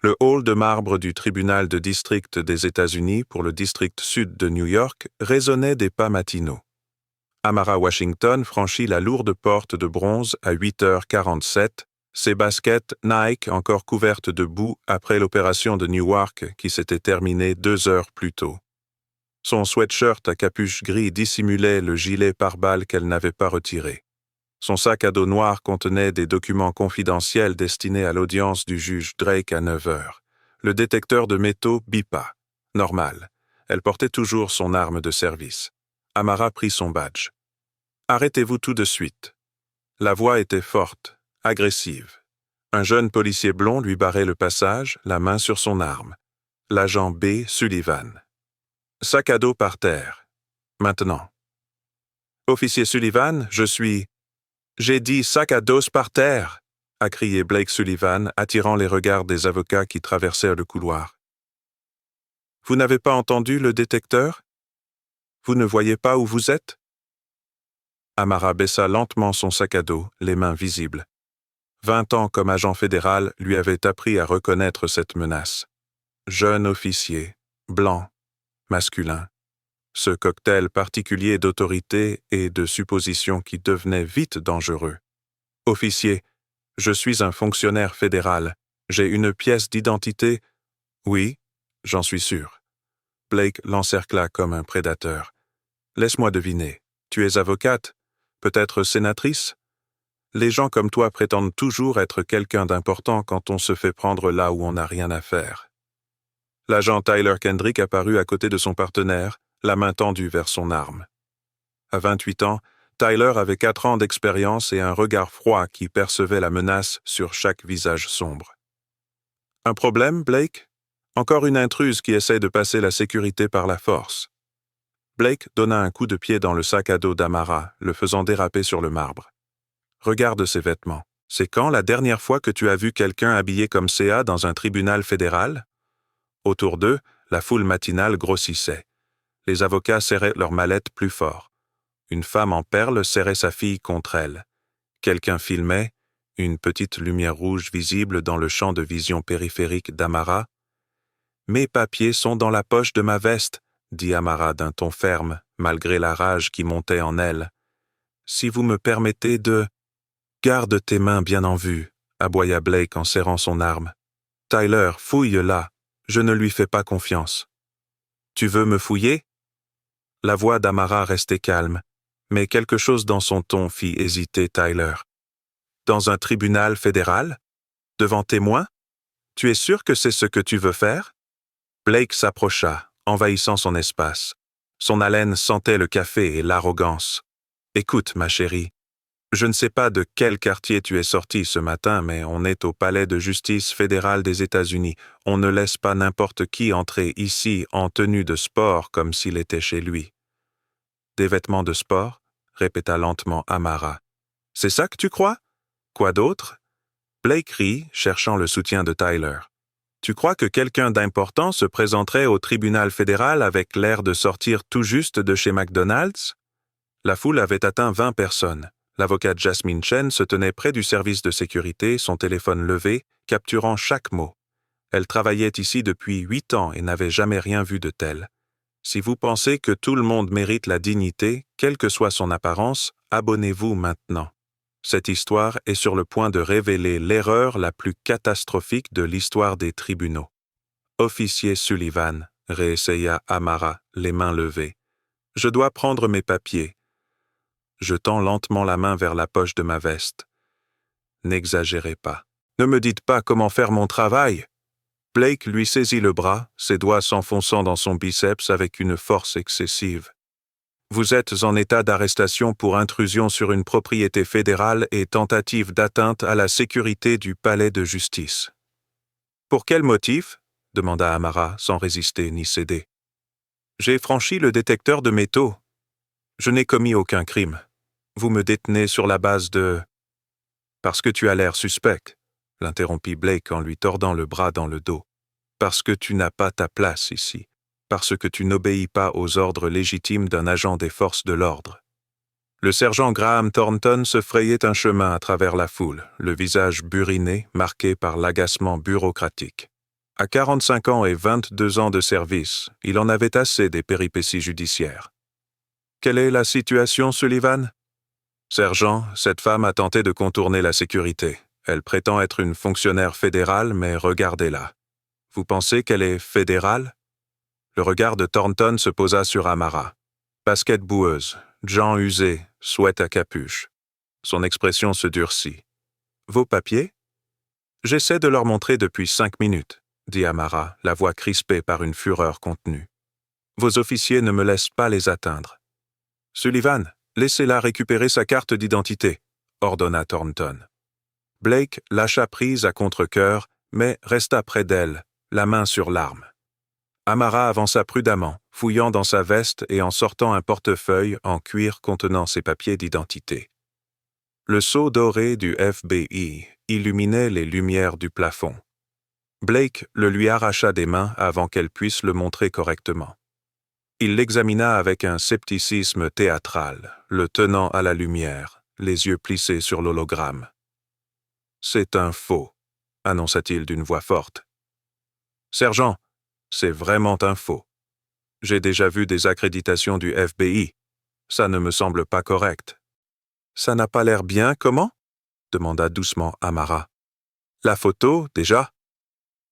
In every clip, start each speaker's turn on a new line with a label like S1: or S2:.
S1: Le hall de marbre du tribunal de district des États-Unis pour le district sud de New York résonnait des pas matinaux. Amara Washington franchit la lourde porte de bronze à 8h47, ses baskets Nike encore couvertes de boue après l'opération de Newark qui s'était terminée 2 heures plus tôt. Son sweatshirt à capuche gris dissimulait le gilet pare-balles qu'elle n'avait pas retiré. Son sac à dos noir contenait des documents confidentiels destinés à l'audience du juge Drake à 9h. Le détecteur de métaux bipa. Normal. Elle portait toujours son arme de service. Amara prit son badge. « Arrêtez-vous tout de suite. » La voix était forte, agressive. Un jeune policier blond lui barrait le passage, la main sur son arme. L'agent B. Sullivan. Sac à dos par terre. Maintenant. Officier Sullivan, je suis... J'ai dit sac à dos par terre, a crié Blake Sullivan, attirant les regards des avocats qui traversèrent le couloir. Vous n'avez pas entendu le détecteur? Vous ne voyez pas où vous êtes? Amara baissa lentement son sac à dos, les mains visibles. 20 ans comme agent fédéral lui avaient appris à reconnaître cette menace. Jeune officier, blanc, masculin. Ce cocktail particulier d'autorité et de supposition qui devenait vite dangereux. « Officier, je suis un fonctionnaire fédéral. J'ai une pièce d'identité. »« Oui, j'en suis sûr. » Blake l'encercla comme un prédateur. « Laisse-moi deviner. Tu es avocate? Peut-être sénatrice? Les gens comme toi prétendent toujours être quelqu'un d'important quand on se fait prendre là où on n'a rien à faire. » L'agent Tyler Kendrick apparut à côté de son partenaire, la main tendue vers son arme. À 28 ans, Tyler avait 4 ans d'expérience et un regard froid qui percevait la menace sur chaque visage sombre. « Un problème, Blake? Encore une intruse qui essaie de passer la sécurité par la force. » Blake donna un coup de pied dans le sac à dos d'Amara, le faisant déraper sur le marbre. « Regarde ses vêtements. C'est quand la dernière fois que tu as vu quelqu'un habillé comme CA dans un tribunal fédéral? » Autour d'eux, la foule matinale grossissait. Les avocats serraient leurs mallettes plus fort. Une femme en perles serrait sa fille contre elle. Quelqu'un filmait, une petite lumière rouge visible dans le champ de vision périphérique d'Amara. « Mes papiers sont dans la poche de ma veste, » dit Amara d'un ton ferme, malgré la rage qui montait en elle. « Si vous me permettez de... »« Garde tes mains bien en vue, » aboya Blake en serrant son arme. « Tyler, fouille-la. Je ne lui fais pas confiance. »« Tu veux me fouiller ?» La voix d'Amara restait calme, mais quelque chose dans son ton fit hésiter Tyler. « Dans un tribunal fédéral? Devant témoins? Tu es sûr que c'est ce que tu veux faire? » Blake s'approcha, envahissant son espace. Son haleine sentait le café et l'arrogance. « Écoute, ma chérie, je ne sais pas de quel quartier tu es sortie ce matin, mais on est au palais de justice fédéral des États-Unis. On ne laisse pas n'importe qui entrer ici en tenue de sport comme s'il était chez lui. » « Des vêtements de sport? » répéta lentement Amara. « C'est ça que tu crois? Quoi d'autre? » Blake rit, cherchant le soutien de Tyler. « Tu crois que quelqu'un d'important se présenterait au tribunal fédéral avec l'air de sortir tout juste de chez McDonald's? » La foule avait atteint 20 personnes. L'avocate Jasmine Chen se tenait près du service de sécurité, son téléphone levé, capturant chaque mot. Elle travaillait ici depuis 8 ans et n'avait jamais rien vu de tel. Si vous pensez que tout le monde mérite la dignité, quelle que soit son apparence, abonnez-vous maintenant. Cette histoire est sur le point de révéler l'erreur la plus catastrophique de l'histoire des tribunaux. Officier Sullivan, réessaya Amara, les mains levées. Je dois prendre mes papiers. Je tends lentement la main vers la poche de ma veste. N'exagérez pas. Ne me dites pas comment faire mon travail. Blake lui saisit le bras, ses doigts s'enfonçant dans son biceps avec une force excessive. Vous êtes en état d'arrestation pour intrusion sur une propriété fédérale et tentative d'atteinte à la sécurité du palais de justice. Pour quel motif? Demanda Amara, sans résister ni céder. J'ai franchi le détecteur de métaux. Je n'ai commis aucun crime. Vous me détenez sur la base de... Parce que tu as l'air suspect, l'interrompit Blake en lui tordant le bras dans le dos. Parce que tu n'as pas ta place ici. Parce que tu n'obéis pas aux ordres légitimes d'un agent des forces de l'ordre. Le sergent Graham Thornton se frayait un chemin à travers la foule, le visage buriné, marqué par l'agacement bureaucratique. À 45 ans et 22 ans de service, il en avait assez des péripéties judiciaires. Quelle est la situation, Sullivan? Sergent, cette femme a tenté de contourner la sécurité. Elle prétend être une fonctionnaire fédérale, mais regardez-la. Vous pensez qu'elle est fédérale? Le regard de Thornton se posa sur Amara. Basket boueuse, Jean usé, sweat à capuche. Son expression se durcit. Vos papiers? J'essaie de leur montrer depuis 5 minutes, dit Amara, la voix crispée par une fureur contenue. Vos officiers ne me laissent pas les atteindre. Sullivan, laissez-la récupérer sa carte d'identité, ordonna Thornton. Blake lâcha prise à contre-cœur, mais resta près d'elle, la main sur l'arme. Amara avança prudemment, fouillant dans sa veste et en sortant un portefeuille en cuir contenant ses papiers d'identité. Le sceau doré du FBI illuminait les lumières du plafond. Blake le lui arracha des mains avant qu'elle puisse le montrer correctement. Il l'examina avec un scepticisme théâtral, le tenant à la lumière, les yeux plissés sur l'hologramme. « C'est un faux », annonça-t-il d'une voix forte. « Sergent, c'est vraiment un faux. J'ai déjà vu des accréditations du FBI. Ça ne me semble pas correct. »« Ça n'a pas l'air bien, comment ?» demanda doucement Amara. « La photo, déjà ?»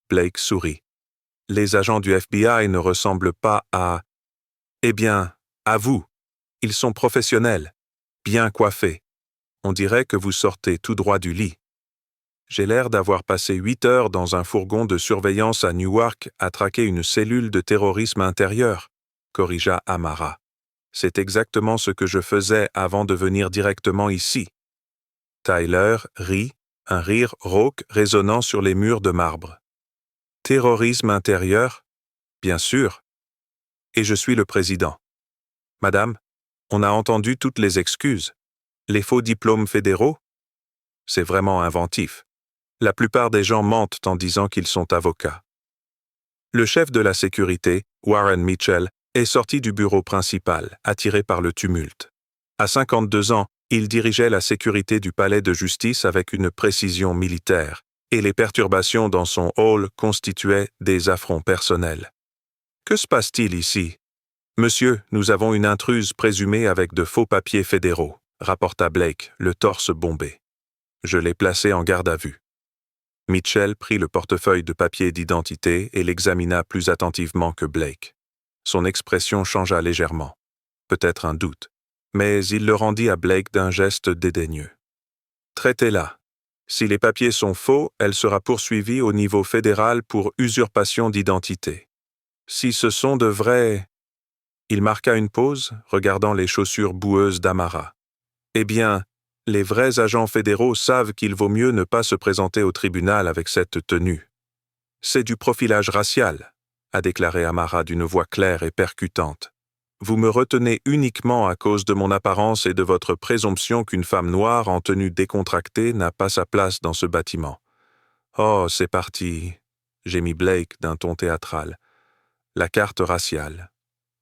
S1: Blake sourit. « Les agents du FBI ne ressemblent pas à... Eh bien, à vous. Ils sont professionnels, bien coiffés. On dirait que vous sortez tout droit du lit. J'ai l'air d'avoir passé 8 heures dans un fourgon de surveillance à Newark à traquer une cellule de terrorisme intérieur, corrigea Amara. C'est exactement ce que je faisais avant de venir directement ici. Tyler rit, un rire rauque résonnant sur les murs de marbre. Terrorisme intérieur? Bien sûr. Et je suis le président. Madame, on a entendu toutes les excuses. Les faux diplômes fédéraux? C'est vraiment inventif. La plupart des gens mentent en disant qu'ils sont avocats. Le chef de la sécurité, Warren Mitchell, est sorti du bureau principal, attiré par le tumulte. À 52 ans, il dirigeait la sécurité du palais de justice avec une précision militaire, et les perturbations dans son hall constituaient des affronts personnels. « Que se passe-t-il ici? »« Monsieur, nous avons une intruse présumée avec de faux papiers fédéraux, » rapporta Blake, le torse bombé. « Je l'ai placée en garde à vue. » Mitchell prit le portefeuille de papier d'identité et l'examina plus attentivement que Blake. Son expression changea légèrement. Peut-être un doute, mais il le rendit à Blake d'un geste dédaigneux. « Traitez-la. Si les papiers sont faux, elle sera poursuivie au niveau fédéral pour usurpation d'identité. Si ce sont de vrais... » Il marqua une pause, regardant les chaussures boueuses d'Amara. « Eh bien, les vrais agents fédéraux savent qu'il vaut mieux ne pas se présenter au tribunal avec cette tenue. C'est du profilage racial, a déclaré Amara d'une voix claire et percutante. Vous me retenez uniquement à cause de mon apparence et de votre présomption qu'une femme noire en tenue décontractée n'a pas sa place dans ce bâtiment. Oh, c'est parti, gémit Blake d'un ton théâtral. La carte raciale.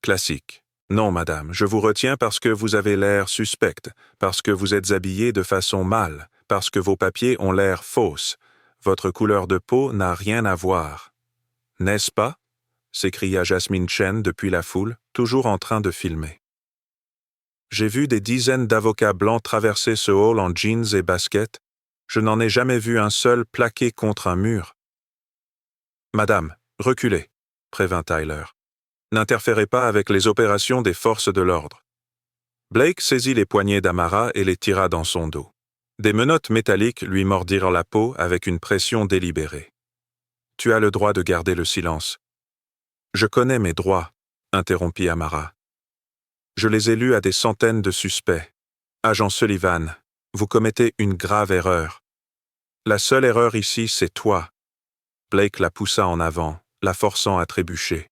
S1: Classique. Non, madame, je vous retiens parce que vous avez l'air suspecte, parce que vous êtes habillée de façon mâle, parce que vos papiers ont l'air fausses. Votre couleur de peau n'a rien à voir. N'est-ce pas? S'écria Jasmine Chen depuis la foule, toujours en train de filmer. J'ai vu des dizaines d'avocats blancs traverser ce hall en jeans et baskets. Je n'en ai jamais vu un seul plaqué contre un mur. Madame, reculez, prévint Tyler. N'interférez pas avec les opérations des forces de l'ordre. Blake saisit les poignets d'Amara et les tira dans son dos. Des menottes métalliques lui mordirent la peau avec une pression délibérée. « Tu as le droit de garder le silence. »« Je connais mes droits, » interrompit Amara. « Je les ai lus à des centaines de suspects. Agent Sullivan, vous commettez une grave erreur. La seule erreur ici, c'est toi. » Blake la poussa en avant, la forçant à trébucher.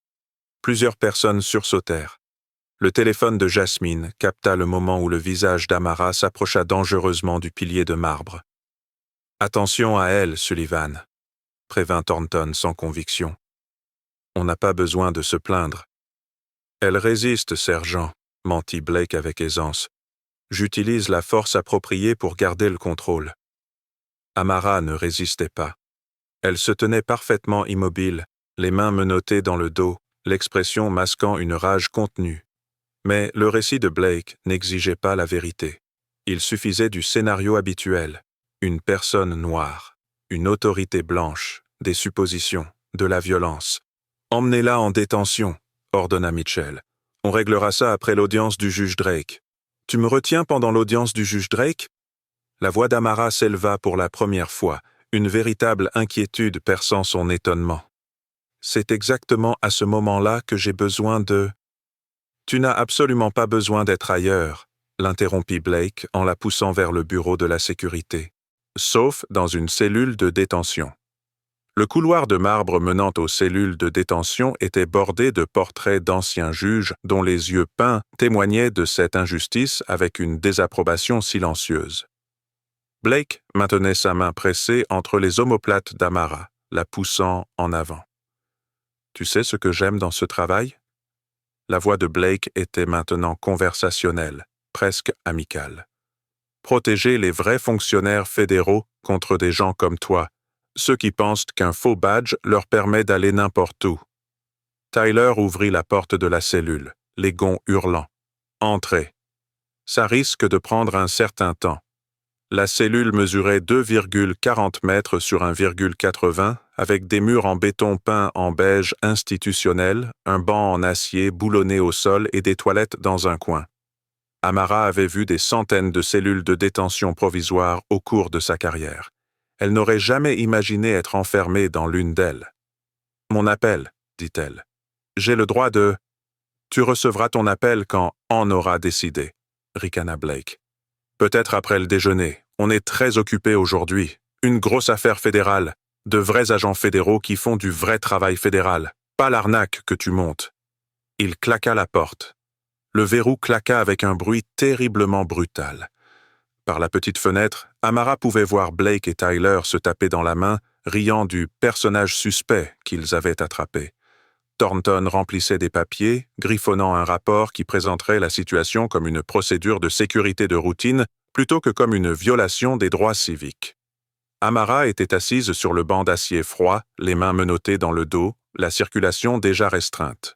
S1: Plusieurs personnes sursautèrent. Le téléphone de Jasmine capta le moment où le visage d'Amara s'approcha dangereusement du pilier de marbre. « Attention à elle, Sullivan », prévint Thornton sans conviction. « On n'a pas besoin de se plaindre. »« Elle résiste, sergent, » mentit Blake avec aisance. « J'utilise la force appropriée pour garder le contrôle. » Amara ne résistait pas. Elle se tenait parfaitement immobile, les mains menottées dans le dos, l'expression masquant une rage contenue. Mais le récit de Blake n'exigeait pas la vérité. Il suffisait du scénario habituel. Une personne noire, une autorité blanche, des suppositions, de la violence. « Emmenez-la en détention », ordonna Mitchell. « On réglera ça après l'audience du juge Drake. »« Tu me retiens pendant l'audience du juge Drake ?» La voix d'Amara s'éleva pour la première fois, une véritable inquiétude perçant son étonnement. « C'est exactement à ce moment-là que j'ai besoin de... » « Tu n'as absolument pas besoin d'être ailleurs, » l'interrompit Blake en la poussant vers le bureau de la sécurité. « Sauf dans une cellule de détention. » Le couloir de marbre menant aux cellules de détention était bordé de portraits d'anciens juges dont les yeux peints témoignaient de cette injustice avec une désapprobation silencieuse. Blake maintenait sa main pressée entre les omoplates d'Amara, la poussant en avant. « Tu sais ce que j'aime dans ce travail ?» La voix de Blake était maintenant conversationnelle, presque amicale. « Protéger les vrais fonctionnaires fédéraux contre des gens comme toi, ceux qui pensent qu'un faux badge leur permet d'aller n'importe où. » Tyler ouvrit la porte de la cellule, les gonds hurlant. « Entrez. » Ça risque de prendre un certain temps. La cellule mesurait 2,40 mètres sur 1,80 avec des murs en béton peint en beige institutionnel, un banc en acier boulonné au sol et des toilettes dans un coin. Amara avait vu des centaines de cellules de détention provisoire au cours de sa carrière. Elle n'aurait jamais imaginé être enfermée dans l'une d'elles. « Mon appel, » dit-elle. « J'ai le droit de... » « Tu recevras ton appel quand on aura décidé, » ricana Blake. « Peut-être après le déjeuner. On est très occupé aujourd'hui. Une grosse affaire fédérale. De vrais agents fédéraux qui font du vrai travail fédéral. Pas l'arnaque que tu montes. » Il claqua la porte. Le verrou claqua avec un bruit terriblement brutal. Par la petite fenêtre, Amara pouvait voir Blake et Tyler se taper dans la main, riant du personnage suspect qu'ils avaient attrapé. Thornton remplissait des papiers, griffonnant un rapport qui présenterait la situation comme une procédure de sécurité de routine plutôt que comme une violation des droits civiques. Amara était assise sur le banc d'acier froid, les mains menottées dans le dos, la circulation déjà restreinte.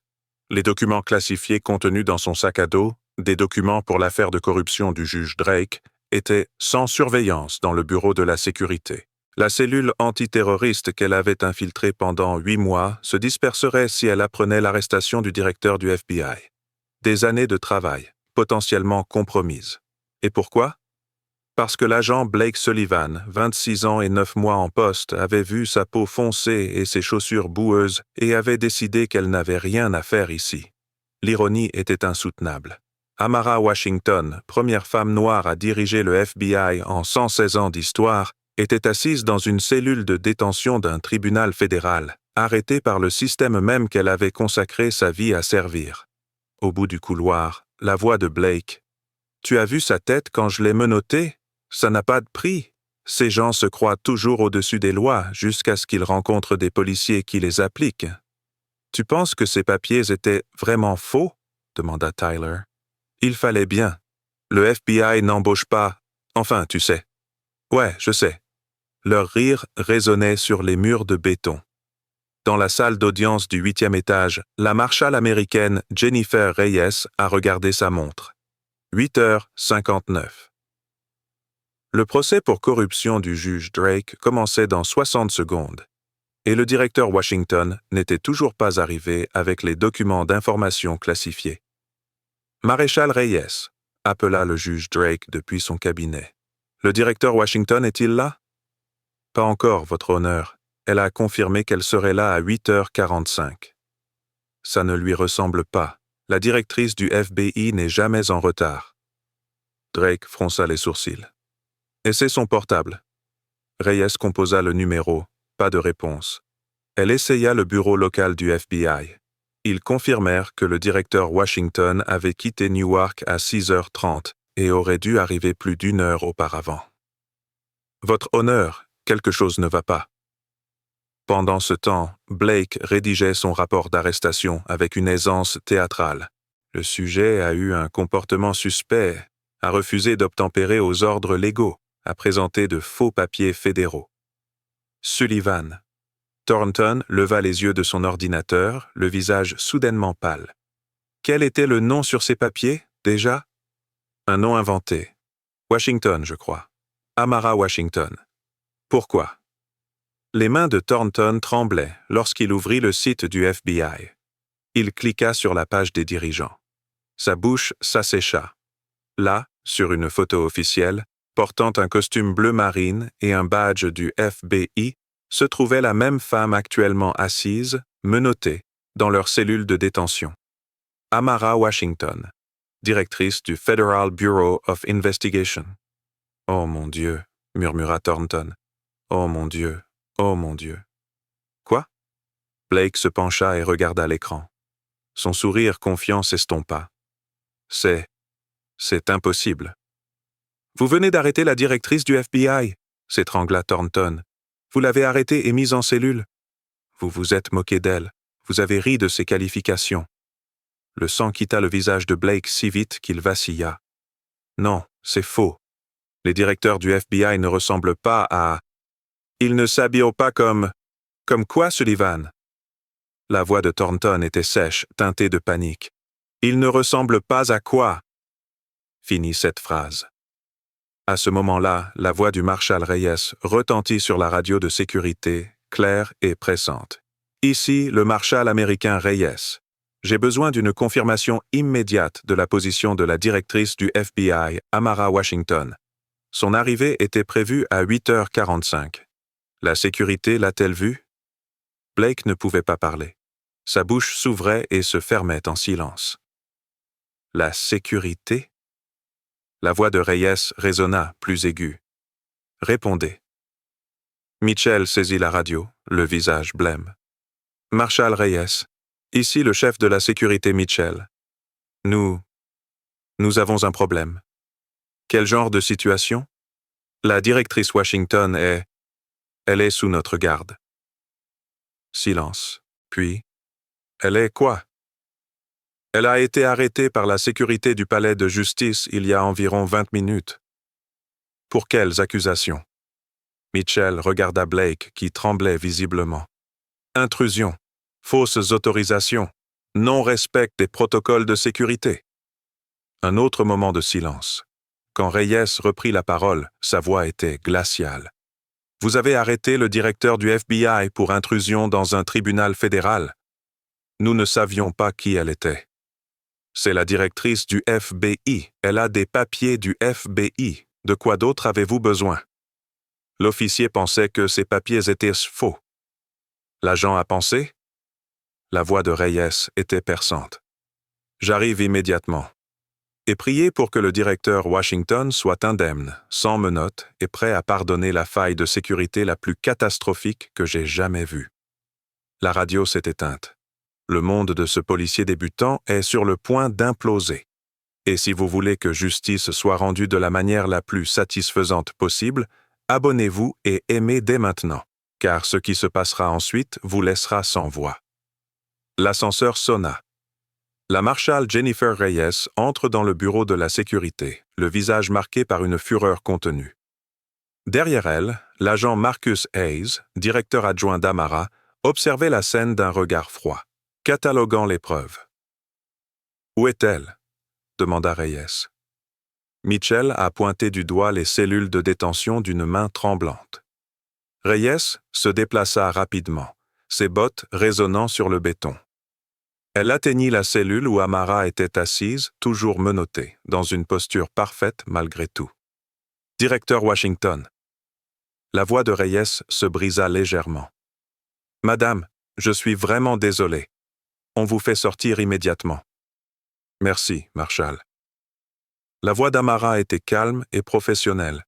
S1: Les documents classifiés contenus dans son sac à dos, des documents pour l'affaire de corruption du juge Drake, étaient sans surveillance dans le bureau de la sécurité. La cellule antiterroriste qu'elle avait infiltrée pendant 8 mois se disperserait si elle apprenait l'arrestation du directeur du FBI. Des années de travail, potentiellement compromises. Et pourquoi? Parce que l'agent Blake Sullivan, 26 ans et 9 mois en poste, avait vu sa peau foncée et ses chaussures boueuses et avait décidé qu'elle n'avait rien à faire ici. L'ironie était insoutenable. Amara Washington, première femme noire à diriger le FBI en 116 ans d'histoire, était assise dans une cellule de détention d'un tribunal fédéral, arrêtée par le système même qu'elle avait consacré sa vie à servir. Au bout du couloir, la voix de Blake. « Tu as vu sa tête quand je l'ai menottée? Ça n'a pas de prix. Ces gens se croient toujours au-dessus des lois jusqu'à ce qu'ils rencontrent des policiers qui les appliquent. »« Tu penses que ces papiers étaient vraiment faux? » demanda Tyler. « Il fallait bien. Le FBI n'embauche pas. Enfin, tu sais. »« Ouais, je sais. » Leur rire résonnait sur les murs de béton. Dans la salle d'audience du 8e étage, la marshal américaine Jennifer Reyes a regardé sa montre. 8h59. Le procès pour corruption du juge Drake commençait dans 60 secondes, et le directeur Washington n'était toujours pas arrivé avec les documents d'information classifiés. « Maréchal Reyes » appela le juge Drake depuis son cabinet. « Le directeur Washington est-il là? » « Pas encore, votre honneur. Elle a confirmé qu'elle serait là à 8h45. » « Ça ne lui ressemble pas. La directrice du FBI n'est jamais en retard. » Drake fronça les sourcils. « Et c'est son portable. » Reyes composa le numéro. Pas de réponse. Elle essaya le bureau local du FBI. Ils confirmèrent que le directeur Washington avait quitté Newark à 6h30 et aurait dû arriver plus d'1 heure auparavant. « Votre honneur, quelque chose ne va pas. » Pendant ce temps, Blake rédigeait son rapport d'arrestation avec une aisance théâtrale. Le sujet a eu un comportement suspect, a refusé d'obtempérer aux ordres légaux, a présenté de faux papiers fédéraux. Sullivan, Thornton leva les yeux de son ordinateur, le visage soudainement pâle. Quel était le nom sur ces papiers, déjà? Un nom inventé. Washington, je crois. Amara Washington. Pourquoi? Les mains de Thornton tremblaient lorsqu'il ouvrit le site du FBI. Il cliqua sur la page des dirigeants. Sa bouche s'assécha. Là, sur une photo officielle, portant un costume bleu marine et un badge du FBI, se trouvait la même femme actuellement assise, menottée, dans leur cellule de détention. Amara Washington, directrice du Federal Bureau of Investigation. « Oh mon Dieu » murmura Thornton. « Oh mon Dieu, oh mon Dieu. » Quoi? Blake se pencha et regarda l'écran. Son sourire confiant s'estompa. « C'est impossible. »« Vous venez d'arrêter la directrice du FBI » s'étrangla Thornton. « Vous l'avez arrêtée et mise en cellule. Vous vous êtes moqué d'elle. Vous avez ri de ses qualifications. » Le sang quitta le visage de Blake si vite qu'il vacilla. « Non, c'est faux. Les directeurs du FBI ne ressemblent pas à... Ils ne s'habillent pas comme... Comme quoi, Sullivan? » La voix de Thornton était sèche, teintée de panique. « Ils ne ressemblent pas à quoi? » Finit cette phrase. À ce moment-là, la voix du marshal Reyes retentit sur la radio de sécurité, claire et pressante. « Ici, le marshal américain Reyes. J'ai besoin d'une confirmation immédiate de la position de la directrice du FBI, Amara Washington. Son arrivée était prévue à 8h45. La sécurité l'a-t-elle vue? » Blake ne pouvait pas parler. Sa bouche s'ouvrait et se fermait en silence. « La sécurité ?» La voix de Reyes résonna, plus aiguë. « Répondez. » Mitchell saisit la radio, le visage blême. « Marshal Reyes, ici le chef de la sécurité Mitchell. Nous avons un problème. » « Quel genre de situation? » « La directrice Washington est... Elle est sous notre garde. » Silence. Puis... « Elle est quoi? » « Elle a été arrêtée par la sécurité du palais de justice il y a environ 20 minutes. » « Pour quelles accusations? » Mitchell regarda Blake qui tremblait visiblement. « Intrusion, fausses autorisations, non-respect des protocoles de sécurité. » Un autre moment de silence. Quand Reyes reprit la parole, sa voix était glaciale. « Vous avez arrêté le directeur du FBI pour intrusion dans un tribunal fédéral. Nous ne savions pas qui elle était. C'est la directrice du FBI. Elle a des papiers du FBI. De quoi d'autre avez-vous besoin? » L'officier pensait que ces papiers étaient faux. L'agent a pensé? La voix de Reyes était perçante. « J'arrive immédiatement. Et priez pour que le directeur Washington soit indemne, sans menottes et prêt à pardonner la faille de sécurité la plus catastrophique que j'ai jamais vue. » La radio s'est éteinte. Le monde de ce policier débutant est sur le point d'imploser. Et si vous voulez que justice soit rendue de la manière la plus satisfaisante possible, abonnez-vous et aimez dès maintenant, car ce qui se passera ensuite vous laissera sans voix. L'ascenseur sonna. La marshal Jennifer Reyes entre dans le bureau de la sécurité, le visage marqué par une fureur contenue. Derrière elle, l'agent Marcus Hayes, directeur adjoint d'Amara, observait la scène d'un regard froid, cataloguant les preuves. « Où est-elle? » demanda Reyes. Mitchell a pointé du doigt les cellules de détention d'une main tremblante. Reyes se déplaça rapidement, ses bottes résonnant sur le béton. Elle atteignit la cellule où Amara était assise, toujours menottée, dans une posture parfaite malgré tout. « Directeur Washington. » La voix de Reyes se brisa légèrement. « Madame, je suis vraiment désolé. On vous fait sortir immédiatement. » « Merci, Marshal. » La voix d'Amara était calme et professionnelle.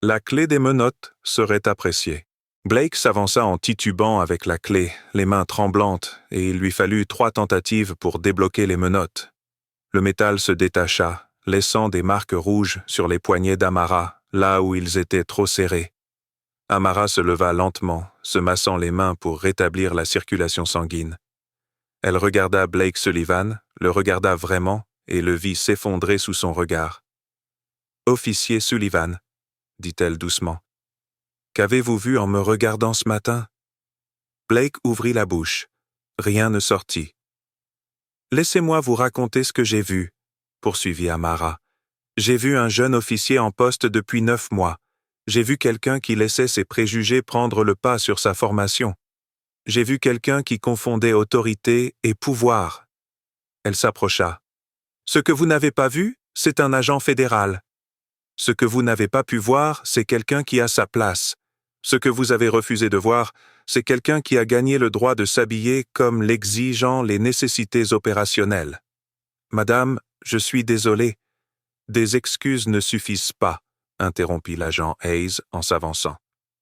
S1: La clé des menottes serait appréciée. Blake s'avança en titubant avec la clé, les mains tremblantes, et il lui fallut 3 tentatives pour débloquer les menottes. Le métal se détacha, laissant des marques rouges sur les poignets d'Amara, là où ils étaient trop serrés. Amara se leva lentement, se massant les mains pour rétablir la circulation sanguine. Elle regarda Blake Sullivan, le regarda vraiment, et le vit s'effondrer sous son regard. « Officier Sullivan, » dit-elle doucement. « Qu'avez-vous vu en me regardant ce matin? » Blake ouvrit la bouche. Rien ne sortit. « Laissez-moi vous raconter ce que j'ai vu, » poursuivit Amara. « J'ai vu un jeune officier en poste depuis 9 mois. J'ai vu quelqu'un qui laissait ses préjugés prendre le pas sur sa formation. J'ai vu quelqu'un qui confondait autorité et pouvoir. » Elle s'approcha. « Ce que vous n'avez pas vu, c'est un agent fédéral. Ce que vous n'avez pas pu voir, c'est quelqu'un qui a sa place. Ce que vous avez refusé de voir, c'est quelqu'un qui a gagné le droit de s'habiller comme l'exigent les nécessités opérationnelles. Madame, je suis désolé. Des excuses ne suffisent pas, interrompit l'agent Hayes en s'avançant.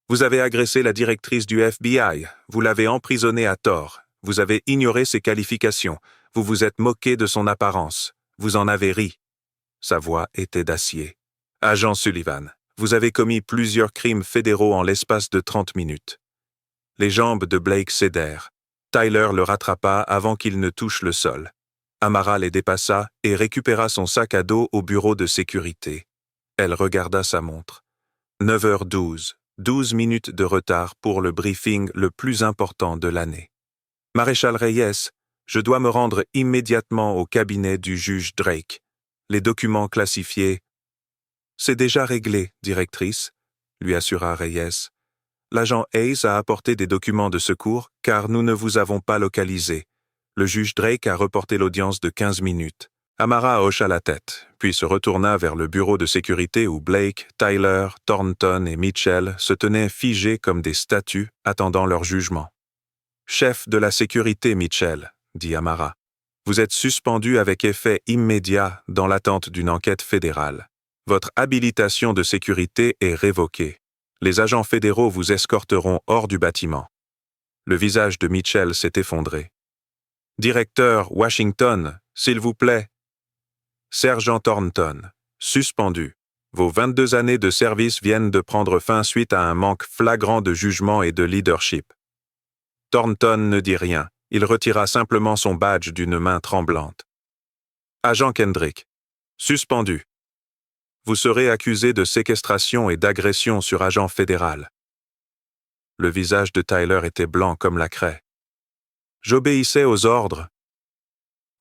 S1: Vous avez agressé la directrice du FBI, vous l'avez emprisonnée à tort, vous avez ignoré ses qualifications, vous vous êtes moqué de son apparence, vous en avez ri. Sa voix était d'acier. Agent Sullivan, vous avez commis plusieurs crimes fédéraux en l'espace de 30 minutes. Les jambes de Blake cédèrent. Tyler le rattrapa avant qu'il ne touche le sol. Amara les dépassa et récupéra son sac à dos au bureau de sécurité. Elle regarda sa montre. 9h12, 12 minutes de retard pour le briefing le plus important de l'année. Maréchal Reyes, je dois me rendre immédiatement au cabinet du juge Drake. Les documents classifiés. C'est déjà réglé, directrice, lui assura Reyes. L'agent Hayes a apporté des documents de secours car nous ne vous avons pas localisé. Le juge Drake a reporté l'audience de 15 minutes. Amara hocha la tête, puis se retourna vers le bureau de sécurité où Blake, Tyler, Thornton et Mitchell se tenaient figés comme des statues attendant leur jugement. « Chef de la sécurité, Mitchell, » dit Amara. « Vous êtes suspendu avec effet immédiat dans l'attente d'une enquête fédérale. Votre habilitation de sécurité est révoquée. Les agents fédéraux vous escorteront hors du bâtiment. » Le visage de Mitchell s'est effondré. « Directeur Washington, s'il vous plaît. » Sergent Thornton, suspendu. Vos 22 années de service viennent de prendre fin suite à un manque flagrant de jugement et de leadership. Thornton ne dit rien. Il retira simplement son badge d'une main tremblante. Agent Kendrick, suspendu. Vous serez accusé de séquestration et d'agression sur agent fédéral. Le visage de Tyler était blanc comme la craie. J'obéissais aux ordres.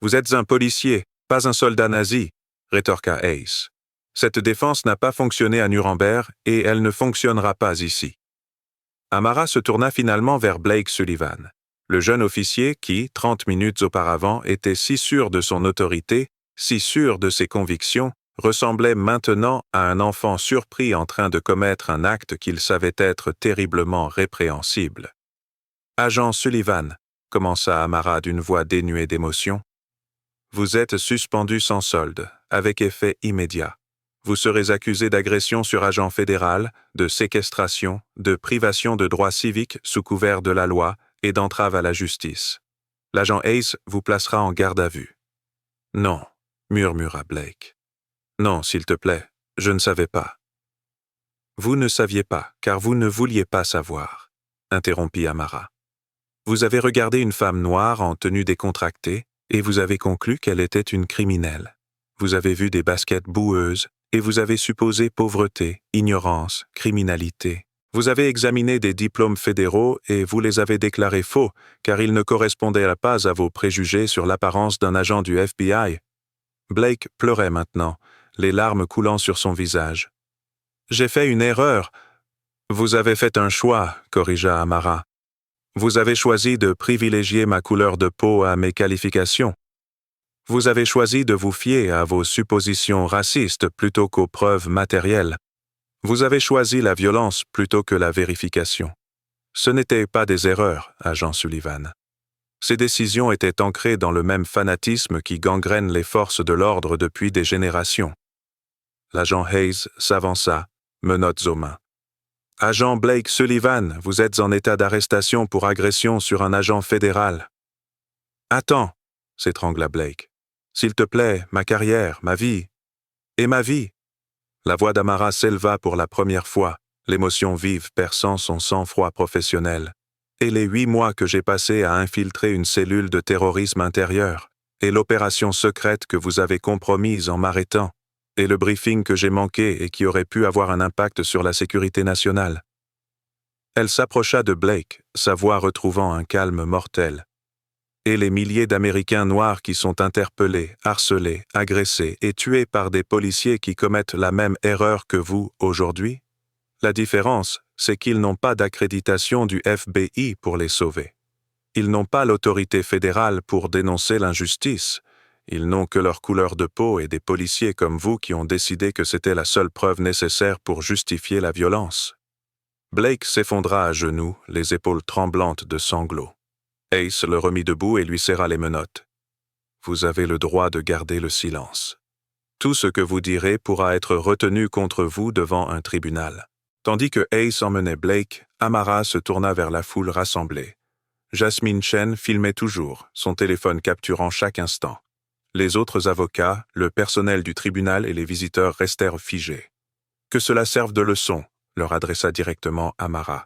S1: Vous êtes un policier, pas un soldat nazi, rétorqua Hayes. Cette défense n'a pas fonctionné à Nuremberg et elle ne fonctionnera pas ici. Amara se tourna finalement vers Blake Sullivan, le jeune officier qui, 30 minutes auparavant, était si sûr de son autorité, si sûr de ses convictions, ressemblait maintenant à un enfant surpris en train de commettre un acte qu'il savait être terriblement répréhensible. « Agent Sullivan, » commença Amara d'une voix dénuée d'émotion, « vous êtes suspendu sans solde, avec effet immédiat. Vous serez accusé d'agression sur agent fédéral, de séquestration, de privation de droits civiques sous couvert de la loi et d'entrave à la justice. L'agent Hayes vous placera en garde à vue. »« Non, » murmura Blake. « Non, s'il te plaît, je ne savais pas. »« Vous ne saviez pas, car vous ne vouliez pas savoir, » interrompit Amara. « Vous avez regardé une femme noire en tenue décontractée et vous avez conclu qu'elle était une criminelle. Vous avez vu des baskets boueuses et vous avez supposé pauvreté, ignorance, criminalité. Vous avez examiné des diplômes fédéraux et vous les avez déclarés faux, car ils ne correspondaient pas à vos préjugés sur l'apparence d'un agent du FBI. » Blake pleurait maintenant, les larmes coulant sur son visage. « J'ai fait une erreur. »« Vous avez fait un choix, » corrigea Amara. « Vous avez choisi de privilégier ma couleur de peau à mes qualifications. Vous avez choisi de vous fier à vos suppositions racistes plutôt qu'aux preuves matérielles. Vous avez choisi la violence plutôt que la vérification. Ce n'étaient pas des erreurs, agent Sullivan. Ces décisions étaient ancrées dans le même fanatisme qui gangrène les forces de l'ordre depuis des générations. L'agent Hayes s'avança, menottes aux mains. « Agent Blake Sullivan, vous êtes en état d'arrestation pour agression sur un agent fédéral. »« Attends, » s'étrangla Blake. « S'il te plaît, ma carrière, ma vie. »« Et ma vie ?» La voix d'Amara s'éleva pour la première fois, l'émotion vive perçant son sang-froid professionnel. « Et les 8 mois que j'ai passés à infiltrer une cellule de terrorisme intérieur, et l'opération secrète que vous avez compromise en m'arrêtant, et le briefing que j'ai manqué et qui aurait pu avoir un impact sur la sécurité nationale. » Elle s'approcha de Blake, sa voix retrouvant un calme mortel. Et les milliers d'Américains noirs qui sont interpellés, harcelés, agressés et tués par des policiers qui commettent la même erreur que vous aujourd'hui? La différence, c'est qu'ils n'ont pas d'accréditation du FBI pour les sauver. Ils n'ont pas l'autorité fédérale pour dénoncer l'injustice. Ils n'ont que leur couleur de peau et des policiers comme vous qui ont décidé que c'était la seule preuve nécessaire pour justifier la violence. Blake s'effondra à genoux, les épaules tremblantes de sanglots. Ace le remit debout et lui serra les menottes. « Vous avez le droit de garder le silence. Tout ce que vous direz pourra être retenu contre vous devant un tribunal. » Tandis que Ace emmenait Blake, Amara se tourna vers la foule rassemblée. Jasmine Chen filmait toujours, son téléphone capturant chaque instant. Les autres avocats, le personnel du tribunal et les visiteurs restèrent figés. « Que cela serve de leçon », leur adressa directement Amara.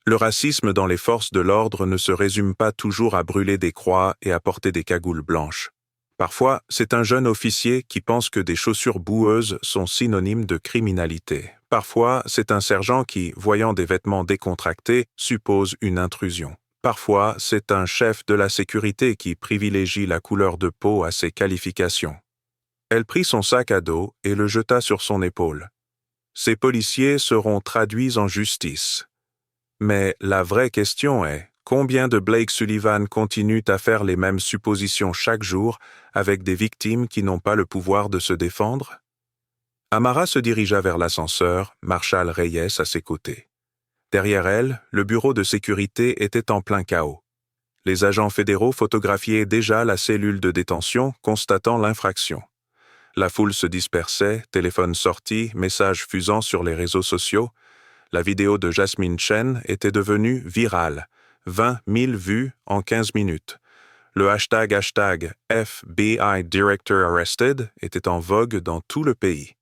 S1: Le racisme dans les forces de l'ordre ne se résume pas toujours à brûler des croix et à porter des cagoules blanches. Parfois, c'est un jeune officier qui pense que des chaussures boueuses sont synonymes de criminalité. Parfois, c'est un sergent qui, voyant des vêtements décontractés, suppose une intrusion. Parfois, c'est un chef de la sécurité qui privilégie la couleur de peau à ses qualifications. Elle prit son sac à dos et le jeta sur son épaule. Ces policiers seront traduits en justice. Mais la vraie question est, combien de Blake Sullivan continuent à faire les mêmes suppositions chaque jour avec des victimes qui n'ont pas le pouvoir de se défendre? Amara se dirigea vers l'ascenseur, Marshall Reyes à ses côtés. Derrière elle, le bureau de sécurité était en plein chaos. Les agents fédéraux photographiaient déjà la cellule de détention, constatant l'infraction. La foule se dispersait, téléphones sortis, messages fusant sur les réseaux sociaux. La vidéo de Jasmine Chen était devenue virale, 20 000 vues en 15 minutes. Le hashtag FBI Director Arrested était en vogue dans tout le pays.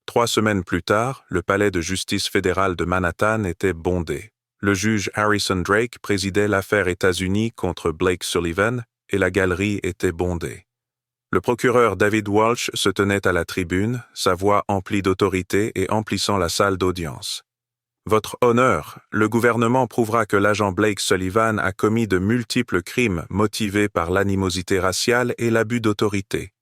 S1: 3 semaines plus tard, le palais de justice fédéral de Manhattan était bondé. Le juge Harrison Drake présidait l'affaire États-Unis contre Blake Sullivan et la galerie était bondée. Le procureur David Walsh se tenait à la tribune, sa voix emplie d'autorité et emplissant la salle d'audience. Votre honneur, le gouvernement prouvera que l'agent Blake Sullivan a commis de multiples crimes motivés par l'animosité raciale et l'abus d'autorité.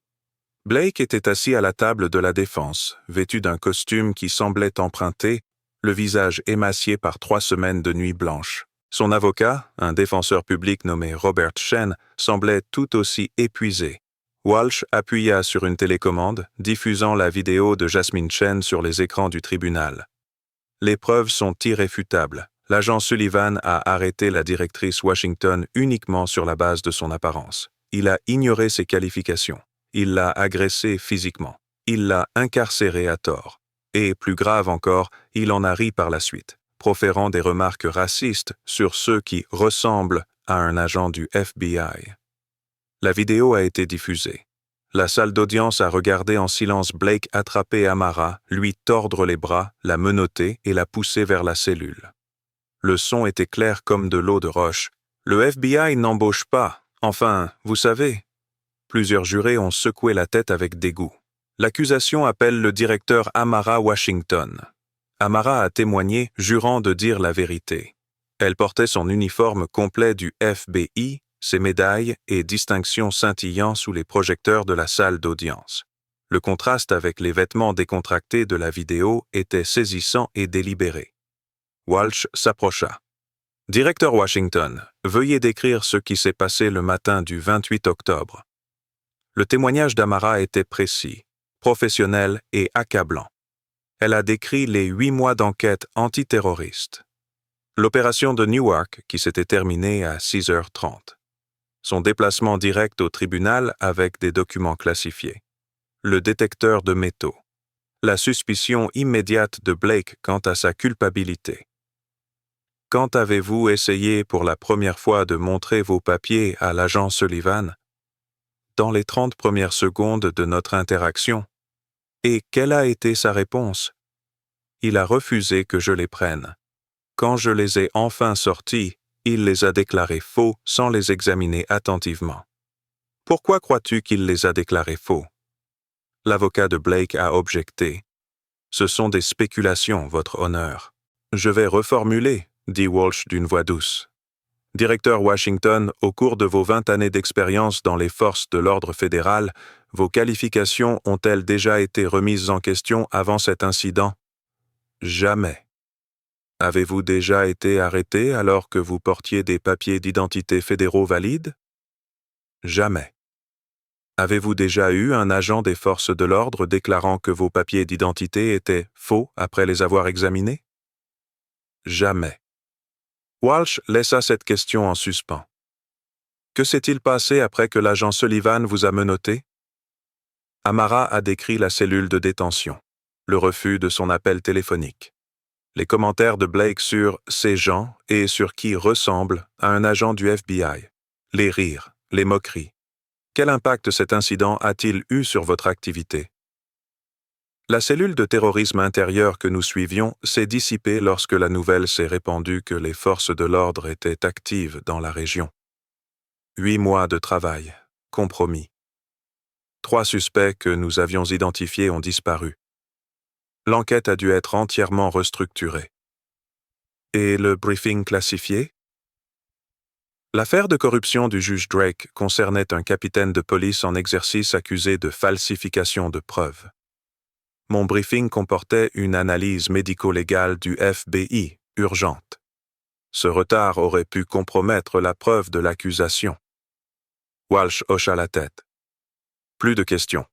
S1: Blake était assis à la table de la défense, vêtu d'un costume qui semblait emprunté, le visage émacié par 3 semaines de nuit blanche. Son avocat, un défenseur public nommé Robert Chen, semblait tout aussi épuisé. Walsh appuya sur une télécommande, diffusant la vidéo de Jasmine Chen sur les écrans du tribunal. Les preuves sont irréfutables. L'agent Sullivan a arrêté la directrice Washington uniquement sur la base de son apparence. Il a ignoré ses qualifications. Il l'a agressée physiquement. Il l'a incarcérée à tort. Et, plus grave encore, il en a ri par la suite, proférant des remarques racistes sur ceux qui ressemblent à un agent du FBI. La vidéo a été diffusée. La salle d'audience a regardé en silence Blake attraper Amara, lui tordre les bras, la menotter et la pousser vers la cellule. Le son était clair comme de l'eau de roche. Le FBI n'embauche pas. Enfin, vous savez. Plusieurs jurés ont secoué la tête avec dégoût. L'accusation appelle le directeur Amara Washington. Amara a témoigné, jurant de dire la vérité. Elle portait son uniforme complet du FBI, ses médailles et distinctions scintillant sous les projecteurs de la salle d'audience. Le contraste avec les vêtements décontractés de la vidéo était saisissant et délibéré. Walsh s'approcha. « Directeur Washington, veuillez décrire ce qui s'est passé le matin du 28 octobre. » Le témoignage d'Amara était précis, professionnel et accablant. Elle a décrit les 8 mois d'enquête antiterroriste. L'opération de Newark qui s'était terminée à 6h30. Son déplacement direct au tribunal avec des documents classifiés. Le détecteur de métaux. La suspicion immédiate de Blake quant à sa culpabilité. Quand avez-vous essayé pour la première fois de montrer vos papiers à l'agent Sullivan? Dans les 30 premières secondes de notre interaction. Et quelle a été sa réponse? Il a refusé que je les prenne. Quand je les ai enfin sortis, il les a déclarés faux sans les examiner attentivement. Pourquoi crois-tu qu'il les a déclarés faux? L'avocat de Blake a objecté. Ce sont des spéculations, votre honneur. Je vais reformuler. dit Walsh d'une voix douce. Directeur Washington, au cours de vos 20 années d'expérience dans les forces de l'ordre fédéral, vos qualifications ont-elles déjà été remises en question avant cet incident? Jamais. Avez-vous déjà été arrêté alors que vous portiez des papiers d'identité fédéraux valides? Jamais. Avez-vous déjà eu un agent des forces de l'ordre déclarant que vos papiers d'identité étaient faux après les avoir examinés? Jamais. Walsh laissa cette question en suspens. Que s'est-il passé après que l'agent Sullivan vous a menotté? Amara a décrit la cellule de détention, le refus de son appel téléphonique, les commentaires de Blake sur ces gens et sur qui ressemble à un agent du FBI, les rires, les moqueries. Quel impact cet incident a-t-il eu sur votre activité? La cellule de terrorisme intérieur que nous suivions s'est dissipée lorsque la nouvelle s'est répandue que les forces de l'ordre étaient actives dans la région. 8 mois de travail, compromis. 3 suspects que nous avions identifiés ont disparu. L'enquête a dû être entièrement restructurée. Et le briefing classifié? L'affaire de corruption du juge Drake concernait un capitaine de police en exercice accusé de falsification de preuves. Mon briefing comportait une analyse médico-légale du FBI, urgente. Ce retard aurait pu compromettre la preuve de l'accusation. Walsh hocha la tête. Plus de questions.